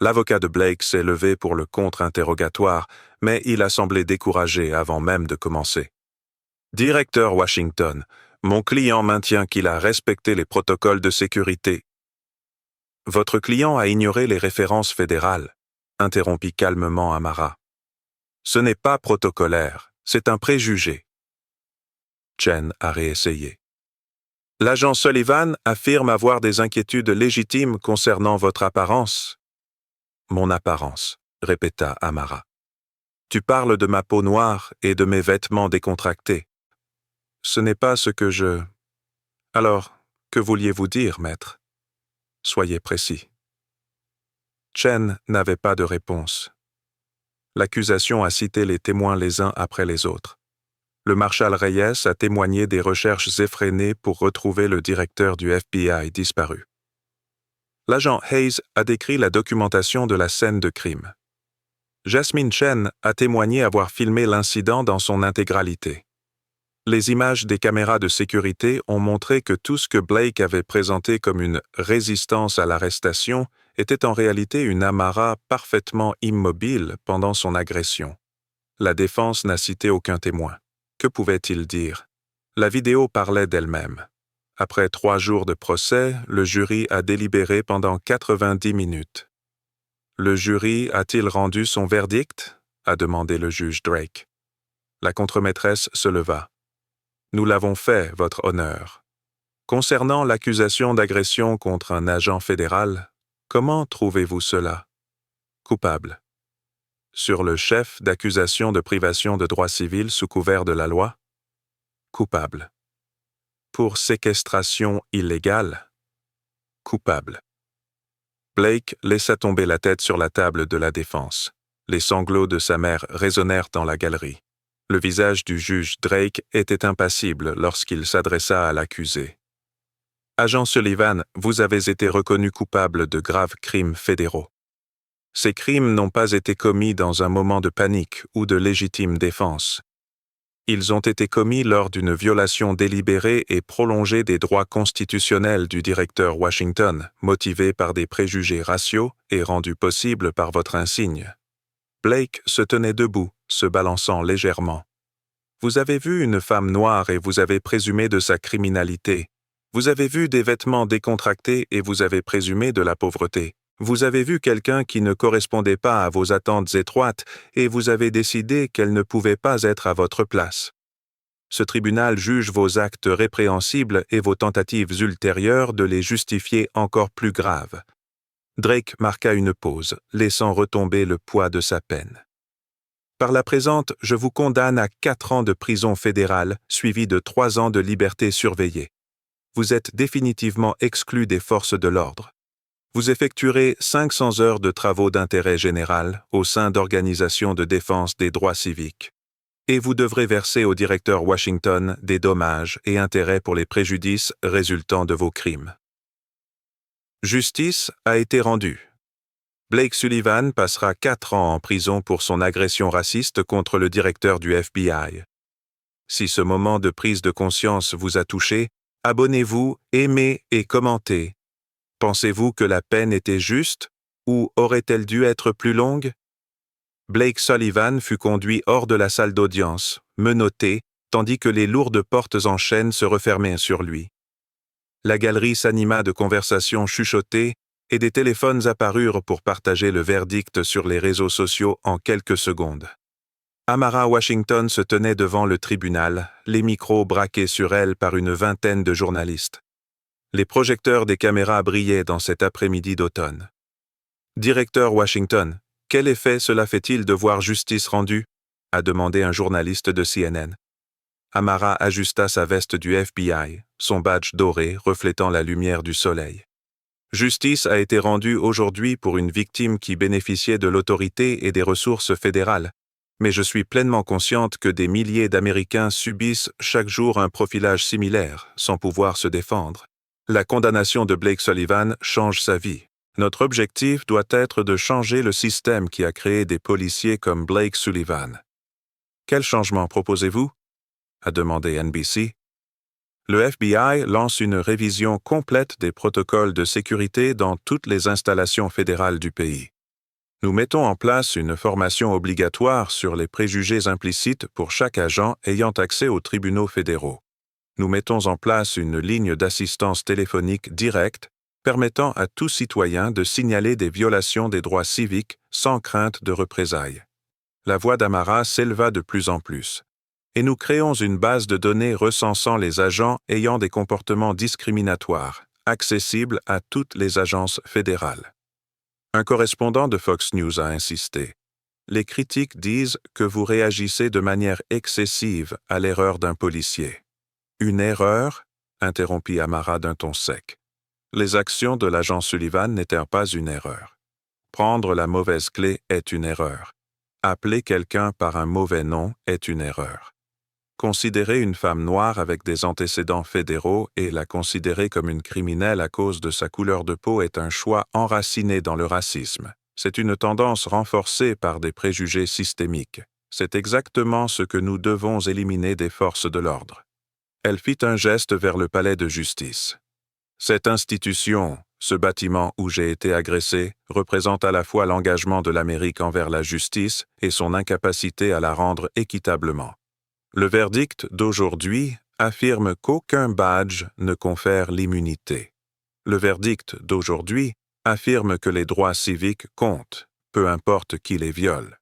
S1: L'avocat de Blake s'est levé pour le contre-interrogatoire, mais il a semblé découragé avant même de commencer. Directeur Washington, mon client maintient qu'il a respecté les protocoles de sécurité. Votre client a ignoré les références fédérales, interrompit calmement Amara. Ce n'est pas protocolaire, c'est un préjugé. Chen a réessayé. L'agent Sullivan affirme avoir des inquiétudes légitimes concernant votre apparence. Mon apparence, répéta Amara. Tu parles de ma peau noire et de mes vêtements décontractés. Ce n'est pas ce que je... Alors, que vouliez-vous dire, maître? Soyez précis. Chen n'avait pas de réponse. L'accusation a cité les témoins les uns après les autres. Le marshal Reyes a témoigné des recherches effrénées pour retrouver le directeur du FBI disparu. L'agent Hayes a décrit la documentation de la scène de crime. Jasmine Chen a témoigné avoir filmé l'incident dans son intégralité. Les images des caméras de sécurité ont montré que tout ce que Blake avait présenté comme une résistance à l'arrestation était en réalité une Amara parfaitement immobile pendant son agression. La défense n'a cité aucun témoin. Que pouvait-il dire? La vidéo parlait d'elle-même. Après 3 jours de procès, le jury a délibéré pendant 90 minutes. Le jury a-t-il rendu son verdict? A demandé le juge Drake. La contremaîtresse se leva. Nous l'avons fait, votre honneur. Concernant l'accusation d'agression contre un agent fédéral, comment trouvez-vous cela? Coupable. Sur le chef d'accusation de privation de droits civils sous couvert de la loi? Coupable. Pour séquestration illégale? Coupable. Blake laissa tomber la tête sur la table de la défense. Les sanglots de sa mère résonnèrent dans la galerie. Le visage du juge Drake était impassible lorsqu'il s'adressa à l'accusé. Agent Sullivan, vous avez été reconnu coupable de graves crimes fédéraux. Ces crimes n'ont pas été commis dans un moment de panique ou de légitime défense. Ils ont été commis lors d'une violation délibérée et prolongée des droits constitutionnels du directeur Washington, motivée par des préjugés raciaux et rendue possible par votre insigne. Blake se tenait debout, se balançant légèrement. Vous avez vu une femme noire et vous avez présumé de sa criminalité. Vous avez vu des vêtements décontractés et vous avez présumé de la pauvreté. Vous avez vu quelqu'un qui ne correspondait pas à vos attentes étroites et vous avez décidé qu'elle ne pouvait pas être à votre place. Ce tribunal juge vos actes répréhensibles et vos tentatives ultérieures de les justifier encore plus graves. Drake marqua une pause, laissant retomber le poids de sa peine. Par la présente, je vous condamne à 4 ans de prison fédérale, suivi de 3 ans de liberté surveillée. Vous êtes définitivement exclu des forces de l'ordre. Vous effectuerez 500 heures de travaux d'intérêt général au sein d'organisations de défense des droits civiques. et vous devrez verser au directeur Washington des dommages et intérêts pour les préjudices résultant de vos crimes. Justice a été rendue. Blake Sullivan passera 4 ans en prison pour son agression raciste contre le directeur du FBI. Si ce moment de prise de conscience vous a touché, abonnez-vous, aimez et commentez. Pensez-vous que la peine était juste ou aurait-elle dû être plus longue? Blake Sullivan fut conduit hors de la salle d'audience, menotté, tandis que les lourdes portes en chêne se refermaient sur lui. La galerie s'anima de conversations chuchotées et des téléphones apparurent pour partager le verdict sur les réseaux sociaux en quelques secondes. Amara Washington se tenait devant le tribunal, les micros braqués sur elle par une vingtaine de journalistes. Les projecteurs des caméras brillaient dans cet après-midi d'automne. « Directeur Washington, quel effet cela fait-il de voir justice rendue ?» a demandé un journaliste de CNN. Amara ajusta sa veste du FBI, son badge doré reflétant la lumière du soleil. Justice a été rendue aujourd'hui pour une victime qui bénéficiait de l'autorité et des ressources fédérales, mais je suis pleinement consciente que des milliers d'Américains subissent chaque jour un profilage similaire, sans pouvoir se défendre. La condamnation de Blake Sullivan change sa vie. Notre objectif doit être de changer le système qui a créé des policiers comme Blake Sullivan. Quel changement proposez-vous? A demandé NBC. Le FBI lance une révision complète des protocoles de sécurité dans toutes les installations fédérales du pays. Nous mettons en place une formation obligatoire sur les préjugés implicites pour chaque agent ayant accès aux tribunaux fédéraux. Nous mettons en place une ligne d'assistance téléphonique directe permettant à tout citoyen de signaler des violations des droits civiques sans crainte de représailles. La voix d'Amara s'éleva de plus en plus. Et nous créons une base de données recensant les agents ayant des comportements discriminatoires, accessible à toutes les agences fédérales. Un correspondant de Fox News a insisté. Les critiques disent que vous réagissez de manière excessive à l'erreur d'un policier. Une erreur? Interrompit Amara d'un ton sec. Les actions de l'agent Sullivan n'étaient pas une erreur. Prendre la mauvaise clé est une erreur. Appeler quelqu'un par un mauvais nom est une erreur. Considérer une femme noire avec des antécédents fédéraux et la considérer comme une criminelle à cause de sa couleur de peau est un choix enraciné dans le racisme. C'est une tendance renforcée par des préjugés systémiques. C'est exactement ce que nous devons éliminer des forces de l'ordre. Elle fit un geste vers le palais de justice. Cette institution, ce bâtiment où j'ai été agressé, représente à la fois l'engagement de l'Amérique envers la justice et son incapacité à la rendre équitablement. Le verdict d'aujourd'hui affirme qu'aucun badge ne confère l'immunité. Le verdict d'aujourd'hui affirme que les droits civiques comptent, peu importe qui les viole.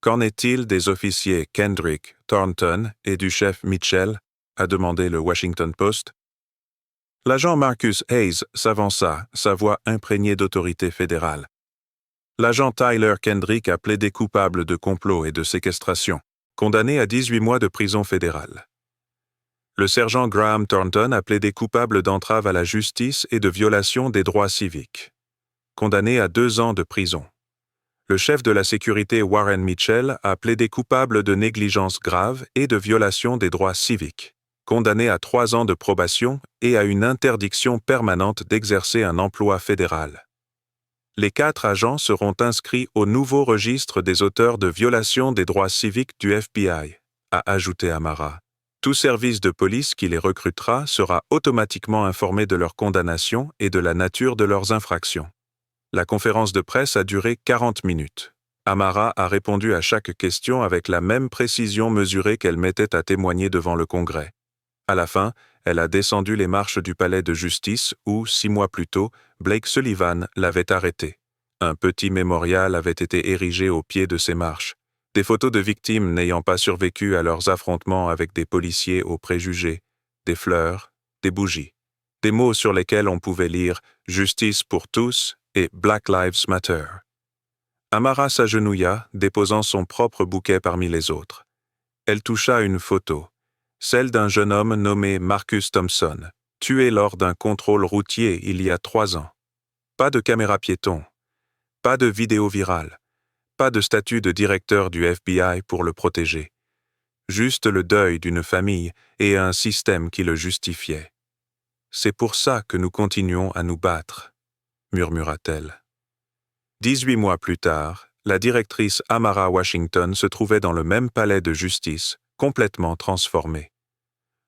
S1: Qu'en est-il des officiers Kendrick, Thornton et du chef Mitchell? A demandé le Washington Post. L'agent Marcus Hayes s'avança, sa voix imprégnée d'autorité fédérale. L'agent Tyler Kendrick a plaidé coupable de complot et de séquestration, condamné à 18 mois de prison fédérale. Le sergent Graham Thornton a plaidé coupable d'entrave à la justice et de violation des droits civiques, condamné à 2 ans de prison. Le chef de la sécurité Warren Mitchell a plaidé coupable de négligence grave et de violation des droits civiques, condamné à 3 ans de probation et à une interdiction permanente d'exercer un emploi fédéral. Les 4 agents seront inscrits au nouveau registre des auteurs de violation des droits civiques du FBI, a ajouté Amara. Tout service de police qui les recrutera sera automatiquement informé de leur condamnation et de la nature de leurs infractions. La conférence de presse a duré 40 minutes. Amara a répondu à chaque question avec la même précision mesurée qu'elle mettait à témoigner devant le Congrès. À la fin, elle a descendu les marches du palais de justice où, 6 mois plus tôt, Blake Sullivan l'avait arrêté. Un petit mémorial avait été érigé au pied de ces marches. Des photos de victimes n'ayant pas survécu à leurs affrontements avec des policiers aux préjugés, des fleurs, des bougies, des mots sur lesquels on pouvait lire « Justice pour tous » et « Black Lives Matter ». Amara s'agenouilla, déposant son propre bouquet parmi les autres. Elle toucha une photo, celle d'un jeune homme nommé Marcus Thompson, tué lors d'un contrôle routier il y a 3 ans. Pas de caméra piéton, pas de vidéo virale, pas de statut de directeur du FBI pour le protéger. Juste le deuil d'une famille et un système qui le justifiait. C'est pour ça que nous continuons à nous battre, murmura-t-elle. 18 mois plus tard, la directrice Amara Washington se trouvait dans le même palais de justice, complètement transformé.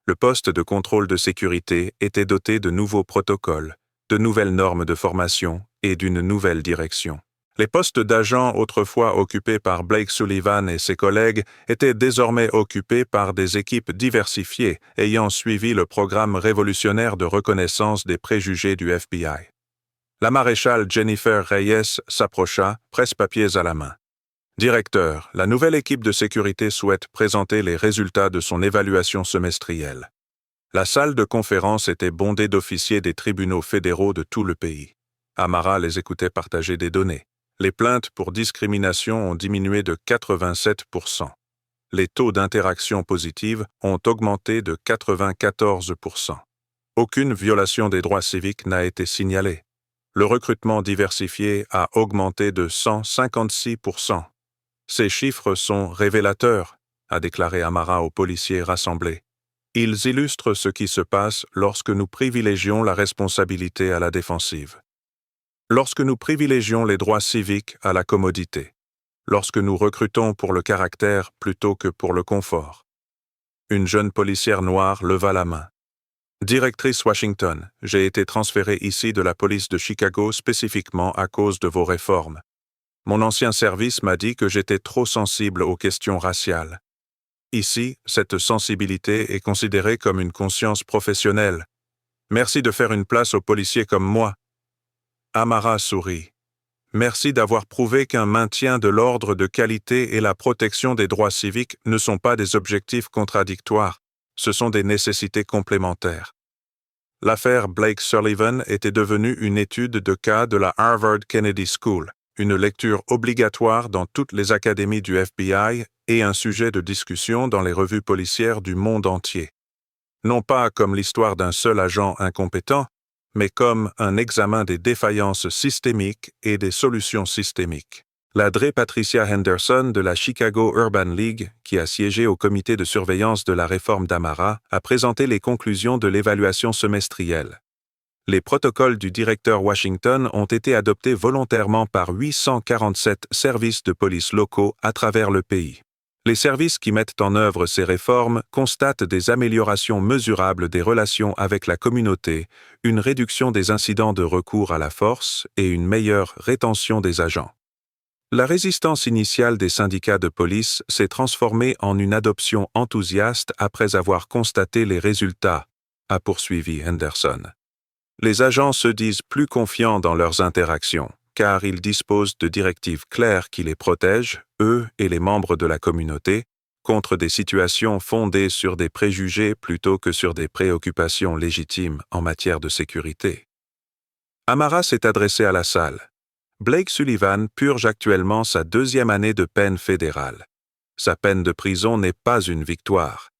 S1: Le poste de contrôle de sécurité était doté de nouveaux protocoles, de nouvelles normes de formation et d'une nouvelle direction. Les postes d'agents autrefois occupés par Blake Sullivan et ses collègues étaient désormais occupés par des équipes diversifiées ayant suivi le programme révolutionnaire de reconnaissance des préjugés du FBI. La maréchale Jennifer Reyes s'approcha, presse-papiers à la main. « Directeur, la nouvelle équipe de sécurité souhaite présenter les résultats de son évaluation semestrielle. » La salle de conférence était bondée d'officiers des tribunaux fédéraux de tout le pays. Amara les écoutait partager des données. Les plaintes pour discrimination ont diminué de 87%. Les taux d'interaction positive ont augmenté de 94%. Aucune violation des droits civiques n'a été signalée. Le recrutement diversifié a augmenté de 156%. Ces chiffres sont révélateurs, a déclaré Amara aux policiers rassemblés. Ils illustrent ce qui se passe lorsque nous privilégions la responsabilité à la défensive. Lorsque nous privilégions les droits civiques à la commodité. Lorsque nous recrutons pour le caractère plutôt que pour le confort. Une jeune policière noire leva la main. Directrice Washington, j'ai été transférée ici de la police de Chicago spécifiquement à cause de vos réformes. Mon ancien service m'a dit que j'étais trop sensible aux questions raciales. Ici, cette sensibilité est considérée comme une conscience professionnelle. Merci de faire une place aux policiers comme moi. Amara sourit. Merci d'avoir prouvé qu'un maintien de l'ordre de qualité et la protection des droits civiques ne sont pas des objectifs contradictoires, ce sont des nécessités complémentaires. L'affaire Blake Sullivan était devenue une étude de cas de la Harvard Kennedy School, une lecture obligatoire dans toutes les académies du FBI et un sujet de discussion dans les revues policières du monde entier. Non pas comme l'histoire d'un seul agent incompétent, mais comme un examen des défaillances systémiques et des solutions systémiques. La Dre Patricia Henderson de la Chicago Urban League, qui a siégé au comité de surveillance de la réforme d'Amara, a présenté les conclusions de l'évaluation semestrielle. Les protocoles du directeur Washington ont été adoptés volontairement par 847 services de police locaux à travers le pays. Les services qui mettent en œuvre ces réformes constatent des améliorations mesurables des relations avec la communauté, une réduction des incidents de recours à la force et une meilleure rétention des agents. La résistance initiale des syndicats de police s'est transformée en une adoption enthousiaste après avoir constaté les résultats, a poursuivi Henderson. Les agents se disent plus confiants dans leurs interactions, car ils disposent de directives claires qui les protègent, eux et les membres de la communauté, contre des situations fondées sur des préjugés plutôt que sur des préoccupations légitimes en matière de sécurité. Amara s'est adressé à la salle. Blake Sullivan purge actuellement sa 2e année de peine fédérale. Sa peine de prison n'est pas une victoire.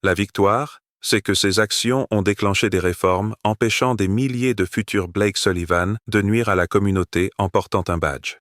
S1: La victoire, c'est que ces actions ont déclenché des réformes empêchant des milliers de futurs Blake Sullivan de nuire à la communauté en portant un badge.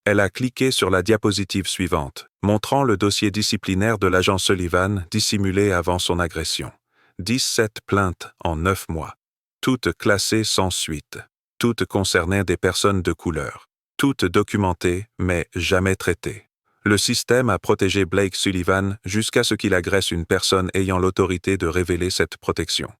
S1: Elle a cliqué sur la diapositive suivante, montrant le dossier disciplinaire de l'agent Sullivan dissimulé avant son agression. 17 plaintes en 9 mois. Toutes classées sans suite. Toutes concernaient des personnes de couleur. Toutes documentées, mais jamais traitées. Le système a protégé Blake Sullivan jusqu'à ce qu'il agresse une personne ayant l'autorité de révéler cette protection.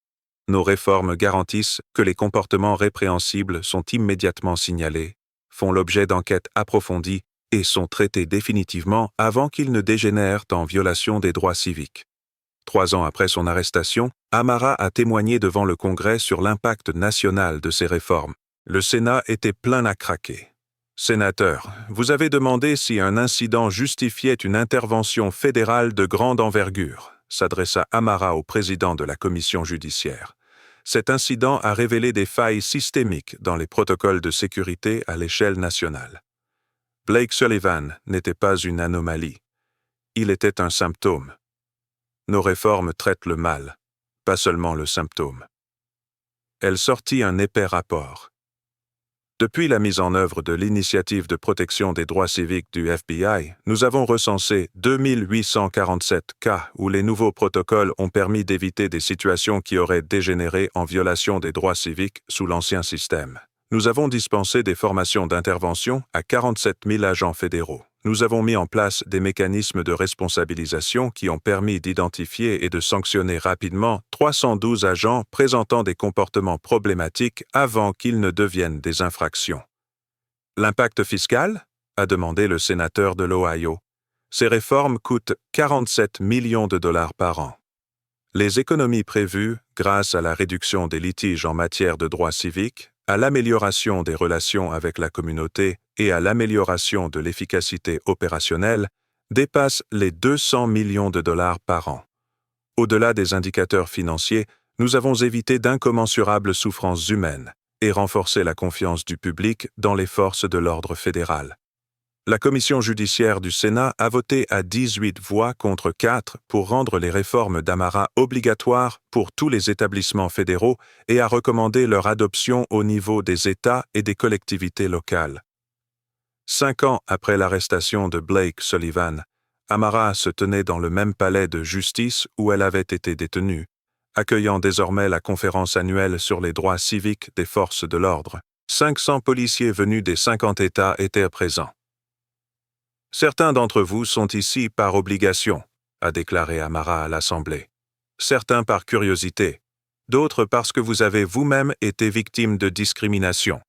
S1: Nos réformes garantissent que les comportements répréhensibles sont immédiatement signalés, font l'objet d'enquêtes approfondies et sont traités définitivement avant qu'ils ne dégénèrent en violation des droits civiques. 3 ans après son arrestation, Amara a témoigné devant le Congrès sur l'impact national de ces réformes. Le Sénat était plein à craquer. Sénateur, vous avez demandé si un incident justifiait une intervention fédérale de grande envergure, s'adressa Amara au président de la commission judiciaire. Cet incident a révélé des failles systémiques dans les protocoles de sécurité à l'échelle nationale. Blake Sullivan n'était pas une anomalie. Il était un symptôme. Nos réformes traitent le mal, pas seulement le symptôme. Elle sortit un épais rapport. Depuis la mise en œuvre de l'initiative de protection des droits civiques du FBI, nous avons recensé 2847 cas où les nouveaux protocoles ont permis d'éviter des situations qui auraient dégénéré en violation des droits civiques sous l'ancien système. Nous avons dispensé des formations d'intervention à 47 000 agents fédéraux. Nous avons mis en place des mécanismes de responsabilisation qui ont permis d'identifier et de sanctionner rapidement 312 agents présentant des comportements problématiques avant qu'ils ne deviennent des infractions. L'impact fiscal? A demandé le sénateur de l'Ohio. Ces réformes coûtent 47 millions de dollars par an. Les économies prévues, grâce à la réduction des litiges en matière de droits civiques, à l'amélioration des relations avec la communauté et à l'amélioration de l'efficacité opérationnelle, dépassent les 200 millions de dollars par an. Au-delà des indicateurs financiers, nous avons évité d'incommensurables souffrances humaines et renforcé la confiance du public dans les forces de l'ordre fédéral. La commission judiciaire du Sénat a voté à 18 voix contre 4 pour rendre les réformes d'Amara obligatoires pour tous les établissements fédéraux et a recommandé leur adoption au niveau des États et des collectivités locales. 5 ans après l'arrestation de Blake Sullivan, Amara se tenait dans le même palais de justice où elle avait été détenue, accueillant désormais la conférence annuelle sur les droits civiques des forces de l'ordre. 500 policiers venus des 50 États étaient présents. Certains d'entre vous sont ici par obligation, a déclaré Amara à l'Assemblée. Certains par curiosité, d'autres parce que vous avez vous-même été victime de discrimination.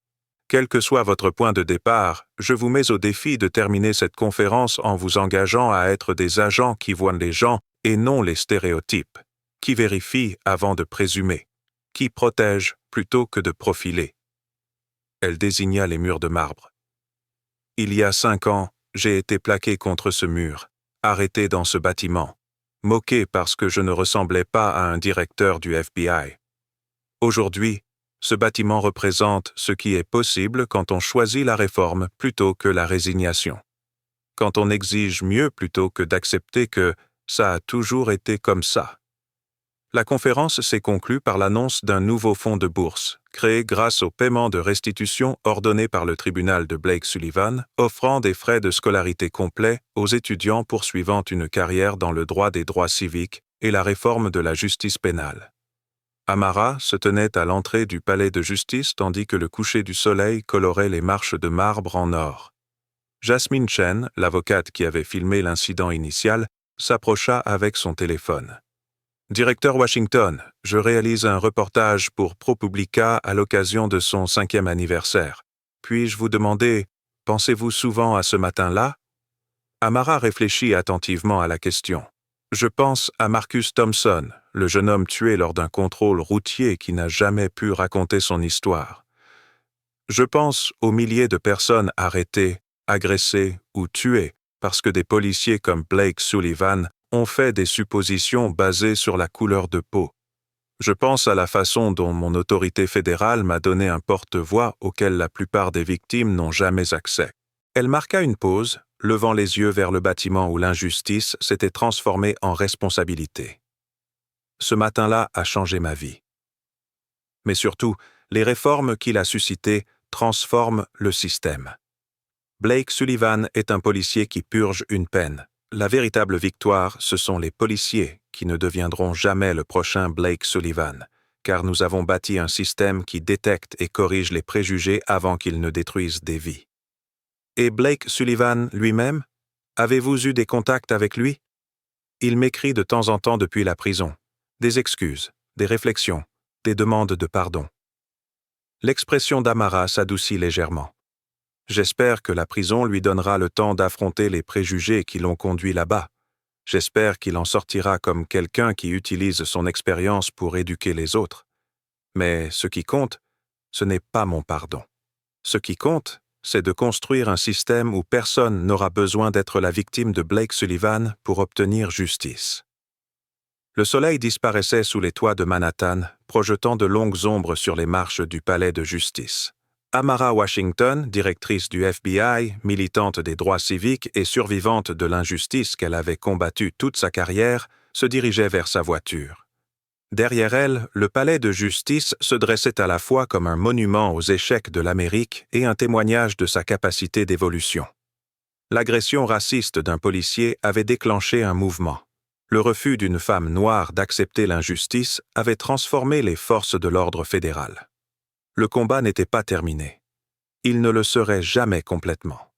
S1: Quel que soit votre point de départ, je vous mets au défi de terminer cette conférence en vous engageant à être des agents qui voient les gens et non les stéréotypes, qui vérifient avant de présumer, qui protègent plutôt que de profiler. Elle désigna les murs de marbre. Il y a 5 ans, j'ai été plaqué contre ce mur, arrêté dans ce bâtiment, moqué parce que je ne ressemblais pas à un directeur du FBI. Aujourd'hui, ce bâtiment représente ce qui est possible quand on choisit la réforme plutôt que la résignation. Quand on exige mieux plutôt que d'accepter que ça a toujours été comme ça. La conférence s'est conclue par l'annonce d'un nouveau fonds de bourse, créé grâce au paiement de restitution ordonné par le tribunal de Blake Sullivan, offrant des frais de scolarité complets aux étudiants poursuivant une carrière dans le droit des droits civiques et la réforme de la justice pénale. Amara se tenait à l'entrée du palais de justice tandis que le coucher du soleil colorait les marches de marbre en or. Jasmine Chen, l'avocate qui avait filmé l'incident initial, s'approcha avec son téléphone. « Directeur Washington, je réalise un reportage pour ProPublica à l'occasion de son 5e anniversaire. Puis-je vous demander, pensez-vous souvent à ce matin-là » Amara réfléchit attentivement à la question. « Je pense à Marcus Thompson, le jeune homme tué lors d'un contrôle routier qui n'a jamais pu raconter son histoire. Je pense aux milliers de personnes arrêtées, agressées ou tuées parce que des policiers comme Blake Sullivan ont fait des suppositions basées sur la couleur de peau. Je pense à la façon dont mon autorité fédérale m'a donné un porte-voix auquel la plupart des victimes n'ont jamais accès. » Elle marqua une pause, levant les yeux vers le bâtiment où l'injustice s'était transformée en responsabilité. Ce matin-là a changé ma vie. Mais surtout, les réformes qu'il a suscitées transforment le système. Blake Sullivan est un policier qui purge une peine. La véritable victoire, ce sont les policiers qui ne deviendront jamais le prochain Blake Sullivan, car nous avons bâti un système qui détecte et corrige les préjugés avant qu'ils ne détruisent des vies. Et Blake Sullivan lui-même? Avez-vous eu des contacts avec lui? Il m'écrit de temps en temps depuis la prison. Des excuses, des réflexions, des demandes de pardon. L'expression d'Amara s'adoucit légèrement. J'espère que la prison lui donnera le temps d'affronter les préjugés qui l'ont conduit là-bas. J'espère qu'il en sortira comme quelqu'un qui utilise son expérience pour éduquer les autres. Mais ce qui compte, ce n'est pas mon pardon. Ce qui compte, c'est de construire un système où personne n'aura besoin d'être la victime de Blake Sullivan pour obtenir justice. Le soleil disparaissait sous les toits de Manhattan, projetant de longues ombres sur les marches du palais de justice. Amara Washington, directrice du FBI, militante des droits civiques et survivante de l'injustice qu'elle avait combattue toute sa carrière, se dirigeait vers sa voiture. Derrière elle, le palais de justice se dressait à la fois comme un monument aux échecs de l'Amérique et un témoignage de sa capacité d'évolution. L'agression raciste d'un policier avait déclenché un mouvement. Le refus d'une femme noire d'accepter l'injustice avait transformé les forces de l'ordre fédéral. Le combat n'était pas terminé. Il ne le serait jamais complètement.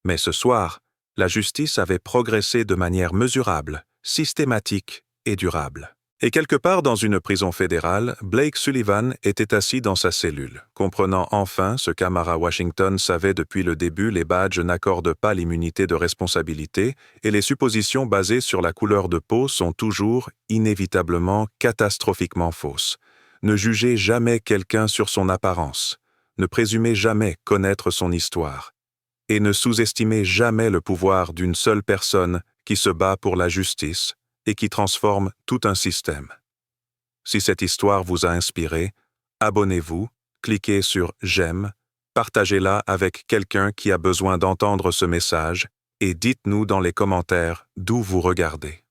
S1: Mais ce soir, la justice avait progressé de manière mesurable, systématique et durable. Et quelque part dans une prison fédérale, Blake Sullivan était assis dans sa cellule, comprenant enfin ce qu'Amara Washington savait depuis le début: les badges n'accordent pas l'immunité de responsabilité et les suppositions basées sur la couleur de peau sont toujours, inévitablement, catastrophiquement fausses. Ne jugez jamais quelqu'un sur son apparence, ne présumez jamais connaître son histoire, et ne sous-estimez jamais le pouvoir d'une seule personne qui se bat pour la justice et qui transforme tout un système. Si cette histoire vous a inspiré, abonnez-vous, cliquez sur « J'aime », partagez-la avec quelqu'un qui a besoin d'entendre ce message et dites-nous dans les commentaires d'où vous regardez.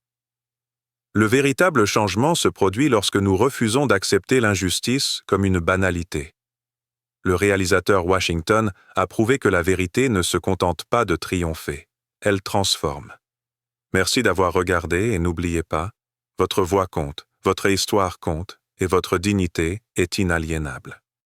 S1: Le véritable changement se produit lorsque nous refusons d'accepter l'injustice comme une banalité. Le réalisateur Washington a prouvé que la vérité ne se contente pas de triompher, elle transforme. Merci d'avoir regardé et n'oubliez pas, votre voix compte, votre histoire compte et votre dignité est inaliénable.